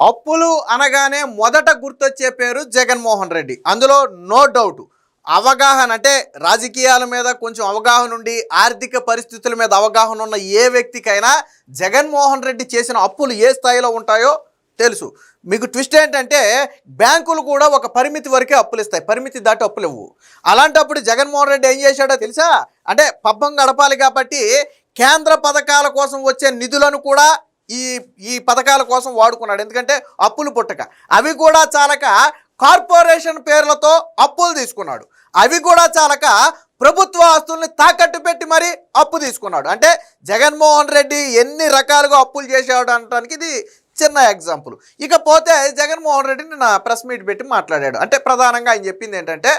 అప్పులు అనగానే మొదట గుర్తొచ్చే పేరు జగన్మోహన్ రెడ్డి. అందులో నో డౌట్. అవగాహన అంటే రాజకీయాల మీద కొంచెం అవగాహన ఉండి ఆర్థిక పరిస్థితుల మీద అవగాహన ఉన్న ఏ వ్యక్తికైనా జగన్మోహన్ రెడ్డి చేసిన అప్పులు ఏ స్థాయిలో ఉంటాయో తెలుసు. మీకు ట్విస్ట్ ఏంటంటే బ్యాంకులు కూడా ఒక పరిమితి వరకే అప్పులు ఇస్తాయి, పరిమితి దాటి అప్పులు ఇవ్వు. అలాంటప్పుడు జగన్మోహన్ రెడ్డి ఏం చేశాడో తెలుసా? అంటే పబ్బం గడపాలి కాబట్టి కేంద్ర పథకాల కోసం వచ్చే నిధులను కూడా ఈ ఈ పథకాల కోసం వాడుకున్నాడు. ఎందుకంటే అప్పులు పుట్టక అవి కూడా చాలక కార్పొరేషన్ పేర్లతో అప్పులు తీసుకున్నాడు. అవి కూడా చాలక ప్రభుత్వ ఆస్తుల్ని తాకట్టు పెట్టి మరీ అప్పు తీసుకున్నాడు. అంటే జగన్మోహన్ రెడ్డి ఎన్ని రకాలుగా అప్పులు చేసాడు అనడానికి ఇది చిన్న ఎగ్జాంపుల్. ఇకపోతే జగన్మోహన్ రెడ్డిని నా ప్రెస్ మీట్ పెట్టి మాట్లాడాడు. అంటే ప్రధానంగా ఆయన చెప్పింది ఏంటంటే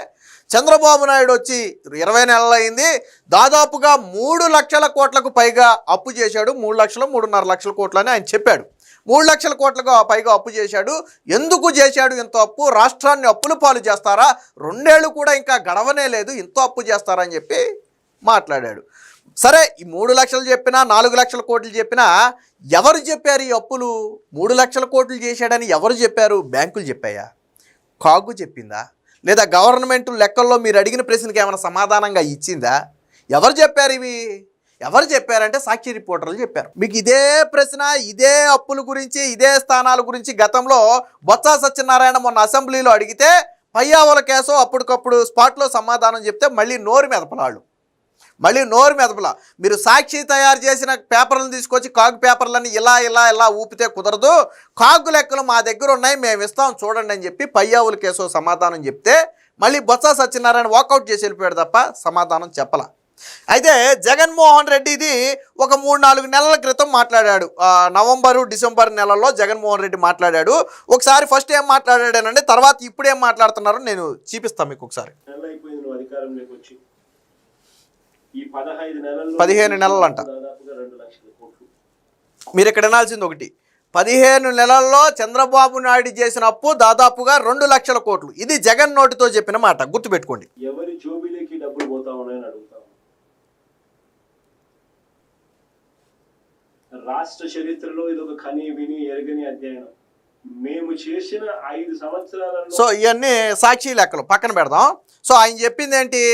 చంద్రబాబు నాయుడు వచ్చి 20 నెలలు అయింది, దాదాపుగా 3 లక్షల కోట్లకు పైగా అప్పు చేశాడు. 3 లక్షలు 3.5 లక్షల కోట్లు అని ఆయన చెప్పాడు. 3 లక్షల కోట్లకు పైగా అప్పు చేశాడు. ఎందుకు చేశాడు ఇంత అప్పు? రాష్ట్రాన్ని అప్పుల పాలు చేస్తారా? 2 ఏళ్ళు కూడా ఇంకా గడవనే లేదు, ఇంత అప్పు చేస్తారా అని చెప్పి మాట్లాడాడు. సరే, ఈ 3 లక్షలు చెప్పినా 4 లక్షల కోట్లు చెప్పినా ఎవరు చెప్పారు ఈ అప్పులు? 3 లక్షల కోట్లు చేశాడని ఎవరు చెప్పారు? బ్యాంకులు చెప్పాయా? కాగు చెప్పిందా? లేదా గవర్నమెంట్ లెక్కల్లో మీరు అడిగిన ప్రశ్నకి ఏమైనా సమాధానంగా ఇచ్చిందా? ఎవరు చెప్పారు ఇవి? ఎవరు చెప్పారంటే సాక్షి రిపోర్టర్లు చెప్పారు. మీకు ఇదే ప్రశ్న, ఇదే అప్పుల గురించి, ఇదే స్థానాల గురించి గతంలో బొత్స సత్యనారాయణ మొన్న అసెంబ్లీలో అడిగితే పయ్యావుల కేసు అప్పటికప్పుడు స్పాట్లో సమాధానం చెప్తే మళ్ళీ నోరు మెదపలాళ్ళు. మీరు సాక్షి తయారు చేసిన పేపర్లను తీసుకొచ్చి కాగు పేపర్లని ఇలా ఊపితే కుదరదు, కాగు లెక్కలు మా దగ్గర ఉన్నాయి, మేము ఇస్తాం చూడండి అని చెప్పి పయ్యావుల కేసు సమాధానం చెప్తే మళ్ళీ బొత్స సత్యనారాయణ వాకౌట్ చేసి వెళ్ళిపోయాడు తప్ప సమాధానం చెప్పలా. అయితే జగన్మోహన్ రెడ్డి ఇది ఒక 3-4 నెలల క్రితం మాట్లాడాడు. నవంబరు డిసెంబర్ నెలల్లో జగన్మోహన్ రెడ్డి మాట్లాడాడు. ఒకసారి ఫస్ట్ ఏం మాట్లాడాడనండి, తర్వాత ఇప్పుడు ఏం మాట్లాడుతున్నారో నేను చూపిస్తాను మీకు. ఒకసారి 15 నెలలు అంట. మీరు ఇక్కడ వినాల్సింది ఒకటి, 15 నెలల్లో చంద్రబాబు నాయుడు చేసిన అప్పు దాదాపుగా 2 లక్షల కోట్లు. ఇది జగన్ నోటితో చెప్పిన మాట, గుర్తుపెట్టుకోండి. ఎవరి జోబీలోకి డబ్బులు పోతా ఉన్నాయని అడుగుతాం. రాష్ట్ర చరిత్రలో ఇది ఒక కని విని ఎరగని అధ్యయనం. మేము చేసిన 5 సంవత్సరాలలో సో ఇవన్నీ సాక్షి లెక్కలు పక్కన పెడదాం. సో ఆయన చెప్పింది ఏంటి?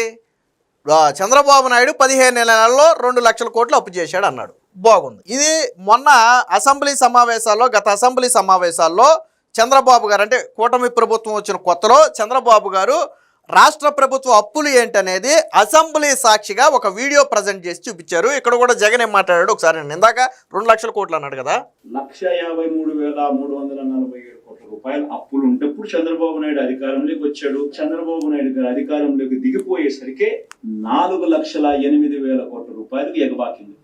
చంద్రబాబు నాయుడు 15 నెలల్లో 2 లక్షల కోట్లు అప్పు చేశాడు అన్నాడు. బాగుంది. ఇది మొన్న గత అసెంబ్లీ సమావేశాల్లో చంద్రబాబు గారు, అంటే కూటమి ప్రభుత్వం వచ్చిన కొత్తలో చంద్రబాబు గారు రాష్ట్ర ప్రభుత్వ అప్పులు ఏంటనేది అసెంబ్లీ సాక్షిగా ఒక వీడియో ప్రజెంట్ చేసి చూపించారు. ఇక్కడ కూడా జగన్ ఏం మాట్లాడాడు ఒకసారి. ఇందాక 2 లక్షల కోట్లు అన్నాడు కదా, 1,53,347 కోట్ల రూపాయలు అప్పులు ఉంటప్పుడు చంద్రబాబు నాయుడు అధికారంలోకి వచ్చాడు. చంద్రబాబు నాయుడు గారు అధికారంలోకి దిగిపోయేసరికి 4,08,000 కోట్ల రూపాయలకు ఎగబాకింది.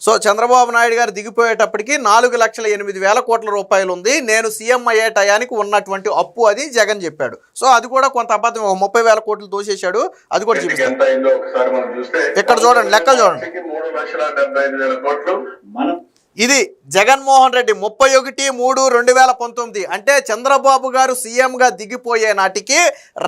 సో చంద్రబాబు నాయుడు గారు దిగిపోయేటప్పటికి 4,08,000 కోట్ల రూపాయలు ఉంది. నేను సీఎం అయ్యే టయానికి ఉన్నటువంటి అప్పు అది జగన్ చెప్పాడు. సో అది కూడా కొంత అబద్ధం, 30,000 కోట్లు దోసేశాడు. అది కూడా చూపిస్తాను. ఇక్కడ చూడండి, లెక్కలు చూడండి. ఇది జగన్మోహన్ రెడ్డి 31/3/2019, అంటే చంద్రబాబు గారు సీఎంగా దిగిపోయే నాటికి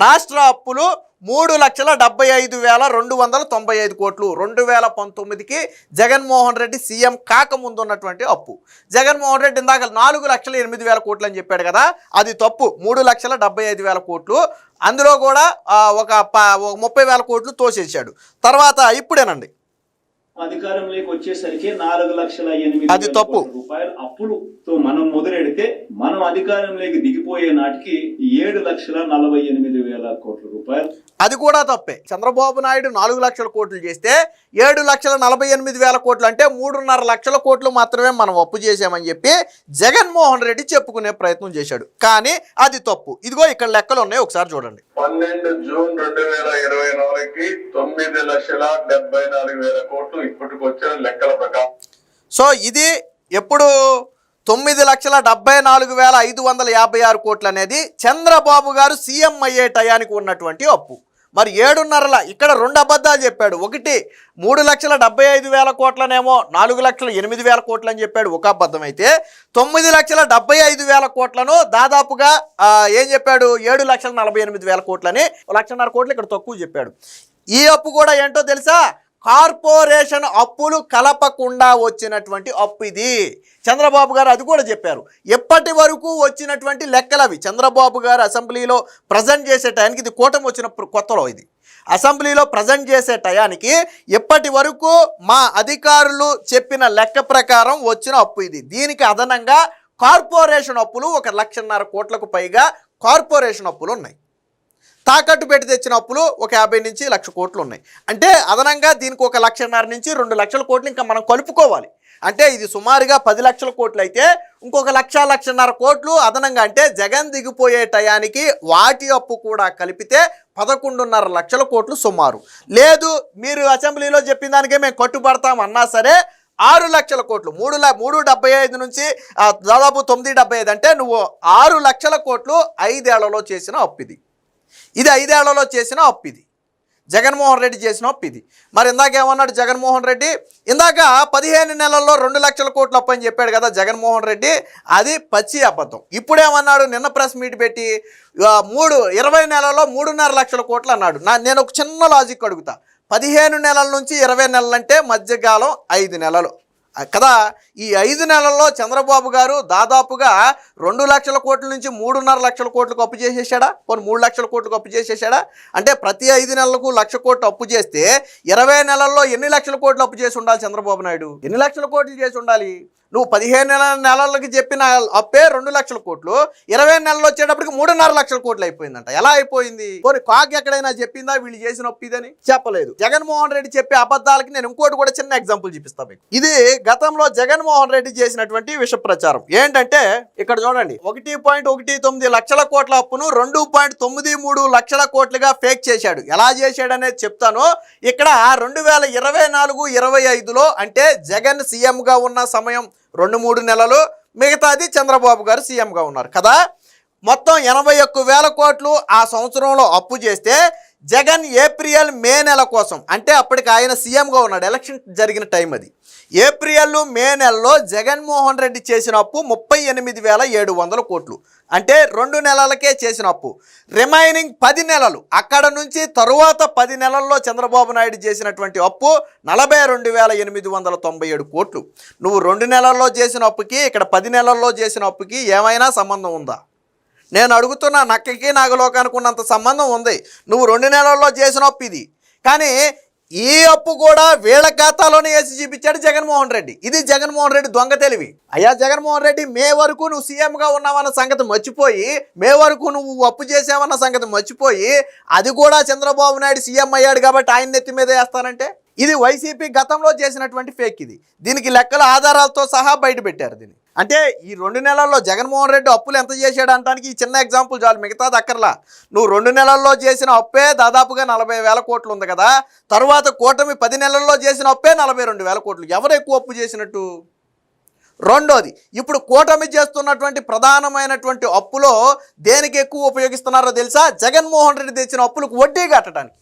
రాష్ట్ర అప్పులు 3,75,295 కోట్లు. 2019కి జగన్మోహన్ రెడ్డి సీఎం కాకముందు ఉన్నటువంటి అప్పు. జగన్మోహన్ రెడ్డి ఇందాక 4,08,000 కోట్లు అని చెప్పాడు కదా, అది తప్పు. 3,75,000 కోట్లు. అందులో కూడా ఒక 30,000 కోట్లు తోసేసాడు. తర్వాత ఇప్పుడేనండి అధికారంలోకి వచ్చేసరికి 4,08,000 కోట్ల రూపాయలు అప్పులతో మనం మొదలెడితే మనం అధికారంలోకి దిగిపోయే నాటికి 7,48,000 కోట్ల రూపాయలు. అది కూడా తప్పే. చంద్రబాబు నాయుడు 4 లక్షల కోట్లు చేస్తే 7,48,000 కోట్లు, అంటే 3.5 లక్షల కోట్లు మాత్రమే మనం అప్పు చేసామని చెప్పి జగన్మోహన్ రెడ్డి చెప్పుకునే ప్రయత్నం చేశాడు. కానీ అది తప్పు. ఇదిగో ఇక్కడ లెక్కలు ఉన్నాయి, ఒకసారి చూడండి. 12 జూన్ 2024కి 9,74,000 కోట్లు ఇప్పటికి వచ్చిన లెక్కల ప్రకారం. సో ఇది ఎప్పుడు 9,74,556 కోట్లు అనేది చంద్రబాబు గారు సీఎం అయ్యే టయానికి ఉన్నటువంటి అప్పు. మరి 7.5 ఇక్కడ 2 అబద్ధాలు చెప్పాడు. ఒకటి 3,75,000 కోట్లనేమో 4,08,000 కోట్లు అని చెప్పాడు, ఒక అబద్ధం. అయితే 9,75,000 కోట్లను దాదాపుగా ఏం చెప్పాడు? 7,48,000 కోట్లని, 1,50,000 కోట్లు ఇక్కడ తక్కువ చెప్పాడు. ఈ అప్పు కూడా ఏంటో తెలుసా? కార్పొరేషన్ అప్పులు కలపకుండా వచ్చినటువంటి అప్పు ఇది. చంద్రబాబు గారు అది కూడా చెప్పారు. ఎప్పటి వరకు వచ్చినటువంటి లెక్కలవి చంద్రబాబు గారు అసెంబ్లీలో ప్రజెంట్ చేసే టయానికి, ఇది కూటమి వచ్చిన కొత్తలో ఇది అసెంబ్లీలో ప్రజెంట్ చేసే టయానికి ఎప్పటి వరకు మా అధికారులు చెప్పిన లెక్క ప్రకారం వచ్చిన అప్పు ఇది. దీనికి అదనంగా కార్పొరేషన్ అప్పులు 1,50,000 కోట్లకు పైగా కార్పొరేషన్ అప్పులు ఉన్నాయి. తాకట్టు పెట్టి తెచ్చిన అప్పులు 50 నుంచి 1,00,000 కోట్లు ఉన్నాయి. అంటే అదనంగా దీనికి 1,50,000 నుంచి 2,00,000 కోట్లు ఇంకా మనం కలుపుకోవాలి. అంటే ఇది సుమారుగా 10 లక్షల కోట్లు అయితే ఇంకొక 1,00,000 కోట్లు అదనంగా, అంటే జగన్ దిగిపోయే టయానికి వాటి అప్పు కూడా కలిపితే 11.5 లక్షల కోట్లు సుమారు. లేదు మీరు అసెంబ్లీలో చెప్పిన దానికే మేము కట్టుబడతాం అన్నా సరే 6 లక్షల కోట్లు, 3.75 నుంచి దాదాపు 9.75, అంటే నువ్వు 6 లక్షల కోట్లు 5 ఏళ్లలో చేసిన అప్పు ఇది. 5 ఏళ్లలో చేసిన అప్పు ఇది. జగన్మోహన్ రెడ్డి చేసిన అప్పు ఇది. మరి ఇందాక ఏమన్నాడు జగన్మోహన్ రెడ్డి? ఇందాక 15 నెలల్లో 2 లక్షల కోట్లు అప్పు అని చెప్పాడు కదా జగన్మోహన్ రెడ్డి, అది పచ్చి అబద్ధం. ఇప్పుడేమన్నాడు? నిన్న ప్రెస్ మీట్ పెట్టి 20 నెలల్లో 3.5 లక్షల కోట్లు అన్నాడు. నేను ఒక చిన్న లాజిక్ అడుగుతా. 15 నెలల నుంచి 20 నెలలంటే మధ్యకాలం 5 నెలలు కదా. ఈ 5 నెలల్లో చంద్రబాబు గారు దాదాపుగా 2 లక్షల కోట్ల నుంచి 3.5 లక్షల కోట్లకు అప్పు చేసేసాడా? పోనీ 3 లక్షల కోట్లకు అప్పు చేసేసాడా? అంటే ప్రతి 5 నెలలకు 1,00,000 కోట్లు అప్పు చేస్తే 20 నెలల్లో ఎన్ని లక్షల కోట్లు అప్పు చేసి ఉండాలి చంద్రబాబు నాయుడు? ఎన్ని లక్షల కోట్లు చేసి ఉండాలి? నువ్వు 15 నెలలకి చెప్పిన అప్పే 2 లక్షల కోట్లు, 20 నెలలు వచ్చేటప్పటికి 3.5 లక్షల కోట్లు అయిపోయిందంట. ఎలా అయిపోయింది? పోనీ కాకి ఎక్కడైనా చెప్పిందా వీళ్ళు చేసిన ఒప్పిదని? చెప్పలేదు. జగన్మోహన్ రెడ్డి చెప్పే అబద్ధాలకి నేను ఇంకోటి కూడా చిన్న ఎగ్జాంపుల్ చూపిస్తాను మీకు. ఇది గతంలో జగన్మోహన్ రెడ్డి చేసినటువంటి విష ప్రచారం. ఏంటంటే ఇక్కడ చూడండి, 1.19 లక్షల కోట్ల అప్పును 2.93 లక్షల కోట్లుగా ఫేక్ చేశాడు. ఎలా చేశాడనేది చెప్తాను. ఇక్కడ 2024-25లో అంటే జగన్ సీఎంగా ఉన్న సమయం 2-3 నెలలు, మిగతాది చంద్రబాబు గారు సీఎంగా ఉన్నారు కదా. మొత్తం 81,000 కోట్లు ఆ సంవత్సరంలో అప్పు చేస్తే జగన్ ఏప్రిల్ మే నెల కోసం, అంటే అప్పటికి ఆయన సీఎంగా ఉన్నాడు, ఎలక్షన్ జరిగిన టైం అది. ఏప్రిల్ మే నెలలో జగన్మోహన్ రెడ్డి చేసిన అప్పు 38,700 కోట్లు, అంటే 2 నెలలకే చేసిన అప్పు. రిమైనింగ్ 10 నెలలు, అక్కడ నుంచి తరువాత 10 నెలల్లో చంద్రబాబు నాయుడు చేసినటువంటి అప్పు 42,897 కోట్లు. నువ్వు 2 నెలల్లో చేసిన అప్పుకి ఇక్కడ 10 నెలల్లో చేసిన అప్పుకి ఏమైనా సంబంధం ఉందా? నేను అడుగుతున్నా. నక్కకి నాగలోకానికి ఉన్నంత సంబంధం ఉంది. నువ్వు 2 నెలల్లో చేసిన అప్పు ఇది. కానీ ఈ అప్పు కూడా వీళ్ళ ఖాతాలోనే వేసి చూపించాడు జగన్మోహన్ రెడ్డి. ఇది జగన్మోహన్ రెడ్డి దొంగ తెలివి. అయ్యా జగన్మోహన్ రెడ్డి, మే వరకు నువ్వు సీఎంగా ఉన్నావన్న సంగతి మర్చిపోయి, మే వరకు నువ్వు అప్పు చేసావన్న సంగతి మర్చిపోయి, అది కూడా చంద్రబాబు నాయుడు సీఎం అయ్యాడు కాబట్టి ఆయన నెత్తి మీద వేస్తానంటే ఇది వైసీపీ గతంలో చేసినటువంటి ఫేక్. ఇది దీనికి లెక్కల ఆధారాలతో సహా బయట పెట్టారు దీన్ని. అంటే ఈ 2 నెలల్లో జగన్మోహన్ రెడ్డి అప్పులు ఎంత చేశాడు అనడానికి ఈ చిన్న ఎగ్జాంపుల్ చాలు, మిగతాది అక్కర్లా. నువ్వు 2 నెలల్లో చేసిన అప్పే దాదాపుగా 40,000 కోట్లు ఉంది కదా. తర్వాత కూటమి 10 నెలల్లో చేసిన అప్పే 42,000 కోట్లు. ఎవరు ఎక్కువ అప్పు చేసినట్టు? రెండోది, ఇప్పుడు కూటమి చేస్తున్నటువంటి ప్రధానమైనటువంటి అప్పులో దేనికి ఎక్కువ ఉపయోగిస్తున్నారో తెలుసా? జగన్మోహన్ రెడ్డి తెచ్చిన అప్పులకు వడ్డీ కట్టడానికి.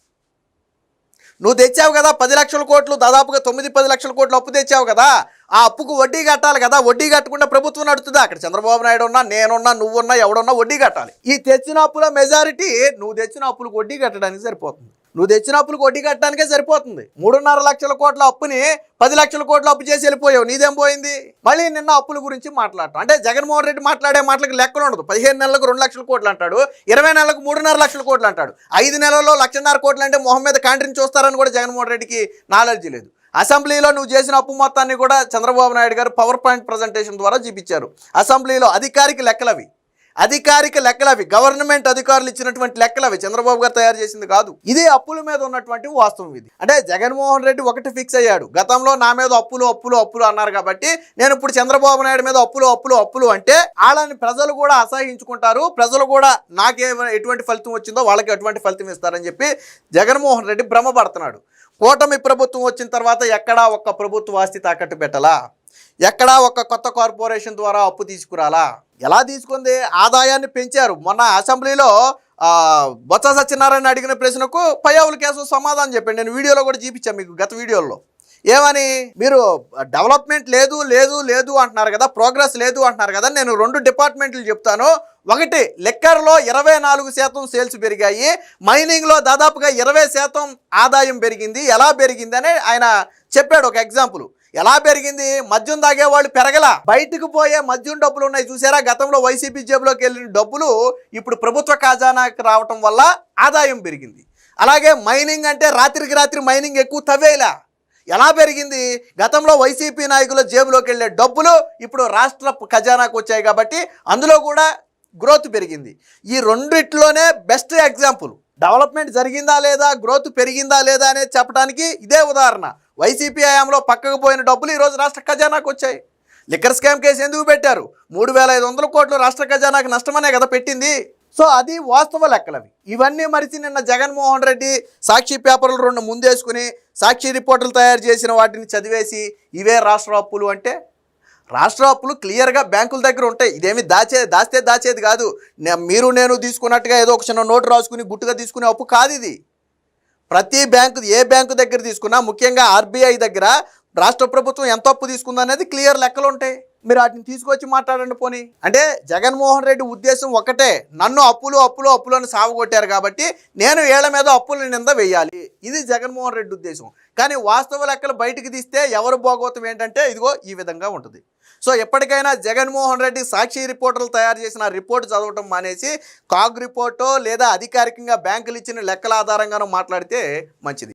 నువ్వు తెచ్చావు కదా 10 లక్షల కోట్లు, దాదాపుగా 9-10 లక్షల కోట్లు అప్పు తెచ్చావు కదా. ఆ అప్పుకు వడ్డీ కట్టాలి కదా. వడ్డీ కట్టకుండా ప్రభుత్వం నడుతుందా? అక్కడ చంద్రబాబు నాయుడు ఉన్నా, నేనున్నా, నువ్వున్నా, ఎవడున్నా వడ్డీ కట్టాలి. ఈ తెచ్చిన అప్పుల మెజారిటీ నువ్వు తెచ్చిన అప్పులకు వడ్డీ కట్టడానికి సరిపోతుంది. నువ్వు తెచ్చిన అప్పులకు వడ్డీ కట్టడానికే సరిపోతుంది. 3.5 లక్షల కోట్ల అప్పుని 10 లక్షల కోట్ల అప్పు చేసి వెళ్ళిపోయావు. నీదేం పోయింది? మళ్ళీ నిన్న అప్పుల గురించి మాట్లాడటం. అంటే జగన్మోహన్ రెడ్డి మాట్లాడే మాటలకు లెక్కలు ఉండదు. 15 నెలలకు 2 లక్షల కోట్లు అంటాడు, 20 నెలలకు 3.5 లక్షల కోట్లు అంటాడు. 5 నెలల్లో 1,50,000 కోట్లు అంటే మొహం మీద కాంట్రీని చూస్తారని కూడా జగన్మోహన్ రెడ్డికి నాలెడ్జ్ లేదు. అసెంబ్లీలో నువ్వు చేసిన అప్పు మొత్తాన్ని కూడా చంద్రబాబు నాయుడు గారు పవర్ పాయింట్ ప్రజెంటేషన్ ద్వారా చూపించారు. అసెంబ్లీలో అధికారిక లెక్కలవి, గవర్నమెంట్ అధికారులు ఇచ్చినటువంటి లెక్కలవి, చంద్రబాబు గారు తయారు చేసింది కాదు. ఇది అప్పుల మీద ఉన్నటువంటి వాస్తవం ఇది. అంటే జగన్మోహన్ రెడ్డి ఒకటి ఫిక్స్ అయ్యాడు, గతంలో నా మీద అప్పులు అన్నారు కాబట్టి నేను ఇప్పుడు చంద్రబాబు నాయుడు మీద అప్పులు అంటే వాళ్ళని ప్రజలు కూడా అసహించుకుంటారు, ప్రజలు కూడా నాకే ఎటువంటి ఫలితం వచ్చిందో వాళ్ళకి ఎటువంటి ఫలితం ఇస్తారని చెప్పి జగన్మోహన్ రెడ్డి భ్రమపడుతున్నాడు. కూటమి ప్రభుత్వం వచ్చిన తర్వాత ఎక్కడా ఒక్క ప్రభుత్వ ఆస్తి తాకట్టు పెట్టాలా? ఎక్కడా ఒక కొత్త కార్పొరేషన్ ద్వారా అప్పు తీసుకురాలా? ఎలా తీసుకుంది? ఆదాయాన్ని పెంచారు. మొన్న అసెంబ్లీలో బొత్స సత్యనారాయణ అడిగిన ప్రశ్నకు పయ్యావుల కేసు సమాధానం చెప్పండి. నేను వీడియోలో కూడా చూపించాను మీకు, గత వీడియోలో. ఏమని మీరు డెవలప్మెంట్ లేదు లేదు లేదు అంటున్నారు కదా, ప్రోగ్రెస్ లేదు అంటున్నారు కదా. నేను 2 డిపార్ట్మెంట్లు చెప్తాను. ఒకటి, లిక్కర్లో 24% సేల్స్ పెరిగాయి, మైనింగ్లో దాదాపుగా 20% ఆదాయం పెరిగింది. ఎలా పెరిగిందని ఆయన చెప్పాడు ఒక ఎగ్జాంపుల్. ఎలా పెరిగింది? మద్యం తాగే వాళ్ళు పెరగల, బయటకు పోయే మద్యం డబ్బులు ఉన్నాయి చూసారా, గతంలో వైసీపీ జేబులోకి వెళ్ళిన డబ్బులు ఇప్పుడు ప్రభుత్వ ఖజానాకి రావటం వల్ల ఆదాయం పెరిగింది. అలాగే మైనింగ్ అంటే రాత్రికి రాత్రి మైనింగ్ ఎక్కువ తవ్వేలా, ఎలా పెరిగింది? గతంలో వైసీపీ నాయకుల జేబులోకి వెళ్ళే డబ్బులు ఇప్పుడు రాష్ట్ర ఖజానాకు వచ్చాయి కాబట్టి అందులో కూడా గ్రోత్ పెరిగింది. ఈ రెండిట్లోనే బెస్ట్ ఎగ్జాంపుల్. డెవలప్మెంట్ జరిగిందా లేదా, గ్రోత్ పెరిగిందా లేదా అనేది చెప్పడానికి ఇదే ఉదాహరణ. వైసీపీ హయాంలో పక్కకు పోయిన డబ్బులు ఈరోజు రాష్ట్ర ఖజానాకు వచ్చాయి. లిక్కర్ స్కామ్ కేసు ఎందుకు పెట్టారు? 3,500 కోట్లు రాష్ట్ర ఖజానాకు నష్టమనే కదా పెట్టింది. సో అది వాస్తవ లెక్కలవి. ఇవన్నీ మరిచి నిన్న జగన్మోహన్ రెడ్డి సాక్షి పేపర్లు 2 ముందేసుకుని సాక్షి రిపోర్టులు తయారు చేసిన వాటిని చదివేసి ఇవే రాష్ట్ర అప్పులు అంటే, రాష్ట్ర అప్పులు క్లియర్గా బ్యాంకుల దగ్గర ఉంటాయి. ఇదేమి దాస్తే దాచేది కాదు. మీరు నేను తీసుకున్నట్టుగా ఏదో ఒక చిన్న నోటు రాసుకుని గుట్టుగా తీసుకునే అప్పు కాదు ఇది. ప్రతి బ్యాంకు, ఏ బ్యాంకు దగ్గర తీసుకున్నా, ముఖ్యంగా ఆర్బీఐ దగ్గర రాష్ట్ర ప్రభుత్వం ఎంత అప్పు తీసుకుందనేది క్లియర్ లెక్కలు ఉంటాయి. మీరు వాటిని తీసుకొచ్చి మాట్లాడండి పోనీ. అంటే జగన్మోహన్ రెడ్డి ఉద్దేశం ఒకటే, నన్ను అప్పులు అప్పులు అప్పులను సావగొట్టారు కాబట్టి నేను ఏళ్ల మీద అప్పుల నింద వేయాలి, ఇది జగన్మోహన్ రెడ్డి ఉద్దేశం. కానీ వాస్తవ లెక్కలు బయటికి తీస్తే ఎవరు భోగోతం ఏంటంటే ఇదిగో ఈ విధంగా ఉంటుంది. సో ఎప్పటికైనా జగన్మోహన్ రెడ్డి సాక్షి రిపోర్టర్లు తయారు చేసిన రిపోర్ట్ చదవటం మానేసి కాగ్ రిపోర్టో లేదా అధికారికంగా బ్యాంకులు ఇచ్చిన లెక్కల ఆధారంగానో మాట్లాడితే మంచిది.